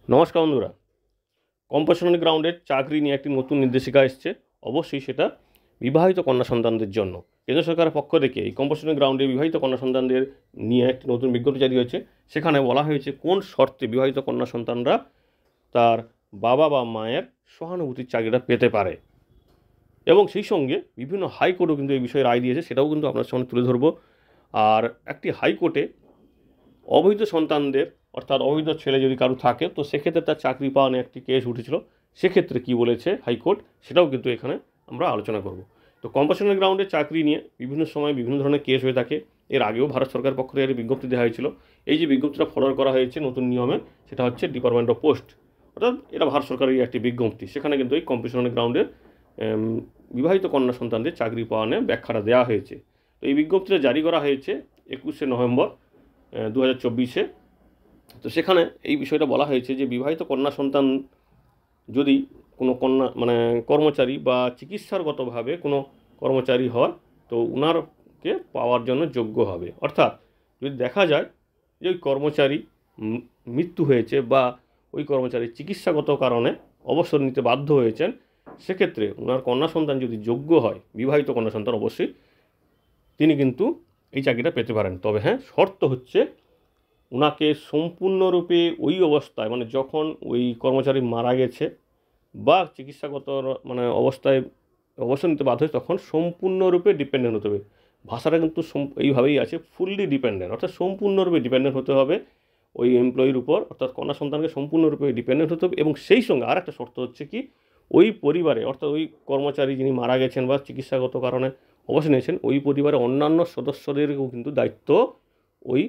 নমস্কার বন্ধুরা, কম্পাশন গ্রাউন্ডের চাকরি নিয়ে একটি নতুন নির্দেশিকা এসছে। অবশ্যই সেটা বিবাহিত কন্যা সন্তানদের জন্য। কেন্দ্র সরকারের পক্ষ থেকে এই কম্পাশন গ্রাউন্ডে বিবাহিত কন্যা সন্তানদের নিয়ে একটি নতুন বিজ্ঞপ্তি জারি হয়েছে। সেখানে বলা হয়েছে কোন শর্তে বিবাহিত কন্যা সন্তানরা তার বাবা বা মায়ের সহানুভূতির চাকরিটা পেতে পারে, এবং সেই সঙ্গে বিভিন্ন হাইকোর্টও কিন্তু এই বিষয়ে রায় দিয়েছে, সেটাও কিন্তু আপনার সামনে তুলে ধরবো। আর একটি হাইকোর্টে অবৈধ সন্তানদের অর্থাৎ অবৈধ ছেলে যদি কারো থাকে, তো সেক্ষেত্রে তার চাকরি পাওয়া নিয়ে একটি কেস উঠেছিল, সেক্ষেত্রে কী বলেছে হাইকোর্ট সেটাও কিন্তু এখানে আমরা আলোচনা করব। তো কম্পাশনের গ্রাউন্ডে চাকরি নিয়ে বিভিন্ন সময় বিভিন্ন ধরনের কেস হয়ে থাকে। এর আগেও ভারত সরকারের পক্ষ থেকে বিজ্ঞপ্তি দেওয়া হয়েছিল। এই যে বিজ্ঞপ্তিটা ফরওয়ার্ড করা হয়েছে নতুন নিয়মে, সেটা হচ্ছে ডিপার্টমেন্ট অফ পোস্ট, অর্থাৎ এটা ভারত সরকারের একটি বিজ্ঞপ্তি। সেখানে কিন্তু এই কম্পাশনের গ্রাউন্ডের বিবাহিত কন্যা সন্তানদের চাকরি পাওয়া নিয়ে ব্যাখ্যাটা দেওয়া হয়েছে। তো এই বিজ্ঞপ্তিটা জারি করা হয়েছে 21শে নভেম্বর 2024-এ। তো সেখানে এই বিষয়টা বলা হয়েছে যে বিবাহিত কন্যা সন্তান যদি কোনো কর্মচারী বা চিকিৎসাগতভাবে কোনো কর্মচারী হয়, তো উনারকে পাওয়ার জন্য যোগ্য হবে। অর্থাৎ যদি দেখা যায় যে ওই কর্মচারী মৃত্যু হয়েছে বা ওই কর্মচারী চিকিৎসাগত কারণে অবসর নিতে বাধ্য হয়েছেন, সেক্ষেত্রে ওনার কন্যা সন্তান যদি যোগ্য হয়, বিবাহিত কন্যা সন্তান, অবশ্যই তিনি কিন্তু এই চাকরিটা পেতে পারেন। তবে হ্যাঁ, শর্ত হচ্ছে ওনাকে সম্পূর্ণরূপে ওই অবস্থায়, যখন ওই কর্মচারী মারা গেছে বা চিকিৎসাগত অবস্থায় অবসর নিতে বাধ্য হয়েছে, তখন সম্পূর্ণরূপে ডিপেন্ডেন্ট হতে হবে। ভাষাটা কিন্তু এইভাবেই আছে, ফুললি ডিপেন্ডেন্ট, অর্থাৎ সম্পূর্ণরূপে ডিপেন্ডেন্ট হতে হবে ওই এমপ্লয়ির উপর, অর্থাৎ কন্যা সন্তানকে সম্পূর্ণরূপে ডিপেন্ডেন্ট হতে হবে। এবং সেই সঙ্গে আর একটা শর্ত হচ্ছে কি, ওই পরিবারে, অর্থাৎ ওই কর্মচারী যিনি মারা গেছেন বা চিকিৎসাগত কারণে অবসর নিয়েছেন, ওই পরিবারের অন্যান্য সদস্যদেরকেও কিন্তু দায়িত্ব ওই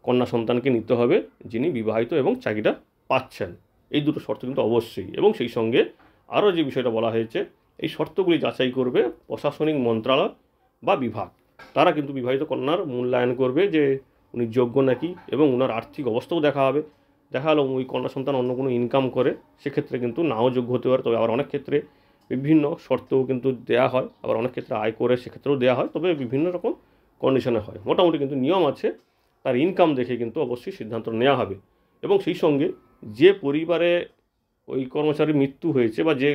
কন্যা সন্তানকে নিতে হবে, যিনি বিবাহিত এবং চাকরিটা পাচ্ছেন। এই দুটো শর্ত কিন্তু অবশ্যই। এবং সেই সঙ্গে আরও যে বিষয়টা বলা হয়েছে, এই শর্তগুলি যাচাই করবে প্রশাসনিক মন্ত্রণালয় বা বিভাগ। তারা কিন্তু বিবাহিত কন্যার মূল্যায়ন করবে যে উনি যোগ্য নাকি, এবং ওনার আর্থিক অবস্থাও দেখা হবে। দেখা হলো ওই কন্যা সন্তান অন্য কোনো ইনকাম করে, সেক্ষেত্রে কিন্তু নাও যোগ্য হতে পারে। তবে আবার অনেক ক্ষেত্রে বিভিন্ন শর্তও কিন্তু দেওয়া হয়, আবার অনেক ক্ষেত্রে আয় করে সেক্ষেত্রেও দেওয়া হয়, তবে বিভিন্ন রকম কন্ডিশনে হয়। মোটামুটি কিন্তু নিয়ম আছে, তার ইনকাম দেখে কিন্তু অবশ্যই সিদ্ধান্ত নেওয়া হবে। এবং সেই সঙ্গে যে পরিবারে ওই কর্মচারীর মৃত্যু হয়েছে বা যে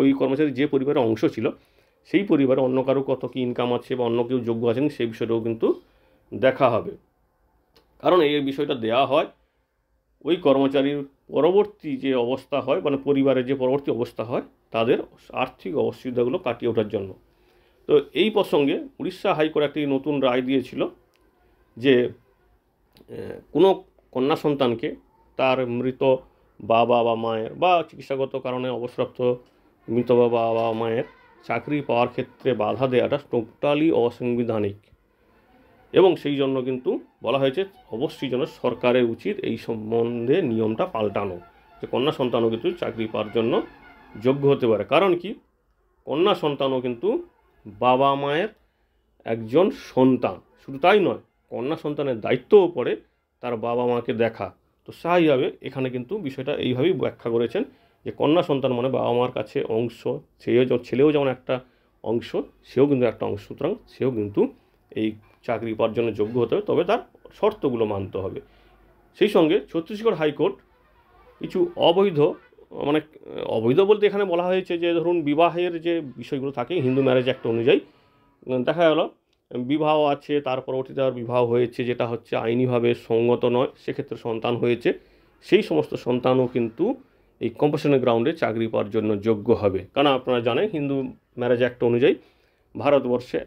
ওই কর্মচারী যে পরিবারের অংশ ছিল, সেই পরিবারে অন্য কারো কত কী ইনকাম আছে বা অন্য কেউ যোগ্য আছেন, সেই বিষয়টাও কিন্তু দেখা হবে। কারণ এই বিষয়টা দেওয়া হয় ওই কর্মচারীর পরবর্তী যে অবস্থা হয়, পরিবারের যে পরবর্তী অবস্থা হয়, তাদের আর্থিক অসুবিধাগুলো কাটিয়ে ওঠার জন্য। তো এই প্রসঙ্গে উড়িষ্যা হাইকোর্ট একটি নতুন রায় দিয়েছিল যে কোনো কন্যা সন্তানকে তার মৃত বাবা বা মায়ের বা চিকিৎসাগত কারণে অবসরপ্রাপ্ত মৃত বাবা বা মায়ের চাকরি পাওয়ার ক্ষেত্রে বাধা দেওয়াটা টোটালি অসাংবিধানিক। এবং সেই জন্য কিন্তু বলা হয়েছে অবশ্যই যেন সরকারের উচিত এই সম্বন্ধে নিয়মটা পাল্টানো, যে কন্যা সন্তানও কিন্তু চাকরি পাওয়ার জন্য যোগ্য হতে পারে। কারণ কি, কন্যা সন্তানও কিন্তু বাবা মায়ের একজন সন্তান। শুধু তাই নয়, কন্যা সন্তানের দায়িত্বও পড়ে তার বাবা মাকে দেখা। তো স্বাভাবিকভাবে এখানে কিন্তু বিষয়টা এইভাবেই ব্যাখ্যা করেছেন যে কন্যা সন্তান মানে বাবা মার কাছে অংশ, ছেলেও যেমন একটা অংশ, সেও কিন্তু একটা অংশ, সুতরাং সেও কিন্তু এই চাকরি পাওয়ার জন্য যোগ্য হতে হবে, তবে তার শর্তগুলো মানতে হবে। সেই সঙ্গে ছত্তিশগড় হাইকোর্ট কিছু অবৈধ বলতে এখানে বলা হয়েছে যে ধরুন বিবাহের যে বিষয়গুলো থাকে হিন্দু ম্যারেজ অ্যাক্ট অনুযায়ী, দেখা গেল বিবাহ আছে, তার পরবর্তীতে আর বিবাহ হয়েছে যেটা হচ্ছে আইনিভাবে সঙ্গত নয়, সেক্ষেত্রে সন্তান হয়েছে, সেই সমস্ত সন্তানও কিন্তু এই কম্পাশনের গ্রাউন্ডে চাকরি পাওয়ার জন্য যোগ্য হবে। কারণ আপনারা জানেন হিন্দু ম্যারেজ অ্যাক্ট অনুযায়ী ভারতবর্ষে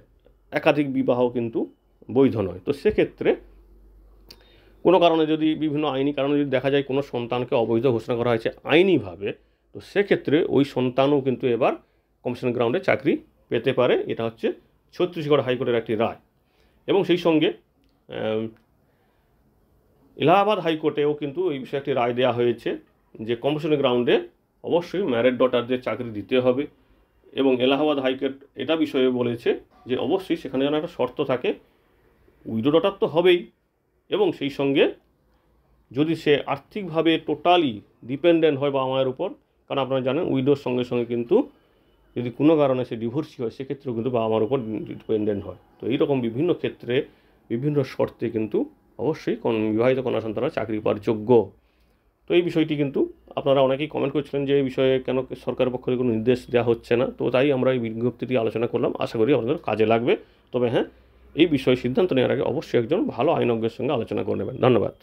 একাধিক বিবাহ কিন্তু বৈধ নয়। তো সেক্ষেত্রে কোনো কারণে যদি বিভিন্ন আইনি কারণে যদি দেখা যায় কোনো সন্তানকে অবৈধ ঘোষণা করা হয়েছে আইনিভাবে, তো সেক্ষেত্রে ওই সন্তানও কিন্তু এবার কম্পাশন গ্রাউন্ডে চাকরি পেতে পারে। এটা হচ্ছে ছত্তিশগড় হাইকোর্টের একটি রায়। এবং সেই সঙ্গে এলাহাবাদ হাইকোর্টেও কিন্তু এই বিষয়ে একটি রায় দেওয়া হয়েছে যে কম্পাশন গ্রাউন্ডে অবশ্যই ম্যারিড ডটারদের চাকরি দিতে হবে। এবং এলাহাবাদ হাইকোর্ট এটা বিষয়ে বলেছে যে অবশ্যই সেখানে যেন একটা শর্ত থাকে, উইডো ডটার তো হবেই, এবং সেই সঙ্গে যদি সে আর্থিকভাবে টোটালি ডিপেন্ডেন্ট হয় বাবা মায়ের উপর। কারণ আপনারা জানেন উইডোর সঙ্গে সঙ্গে কিন্তু যদি কোনো কারণে সে ডিভোর্সি হয়, সেক্ষেত্রেও কিন্তু বাবা মার উপর ডিপেন্ডেন্ট হয়। তো এইরকম বিভিন্ন ক্ষেত্রে বিভিন্ন শর্তে কিন্তু অবশ্যই বিবাহিত কন্যা সন্তানরা চাকরি পাওয়ার যোগ্য। তো এই বিষয়টি কিন্তু আপনারা অনেকেই কমেন্ট করছিলেন যে এই বিষয়ে কেন সরকারের পক্ষ থেকে কোনো নির্দেশ দেওয়া হচ্ছে না, তো তাই আমরা এই বিজ্ঞপ্তিটি আলোচনা করলাম। আশা করি আপনাদের কাজে লাগবে। তবে হ্যাঁ, এই বিষয়ে সিদ্ধান্ত নেওয়ার আগে অবশ্যই একজন ভালো আইনজ্ঞের সঙ্গে আলোচনা করে নেবেন। ধন্যবাদ।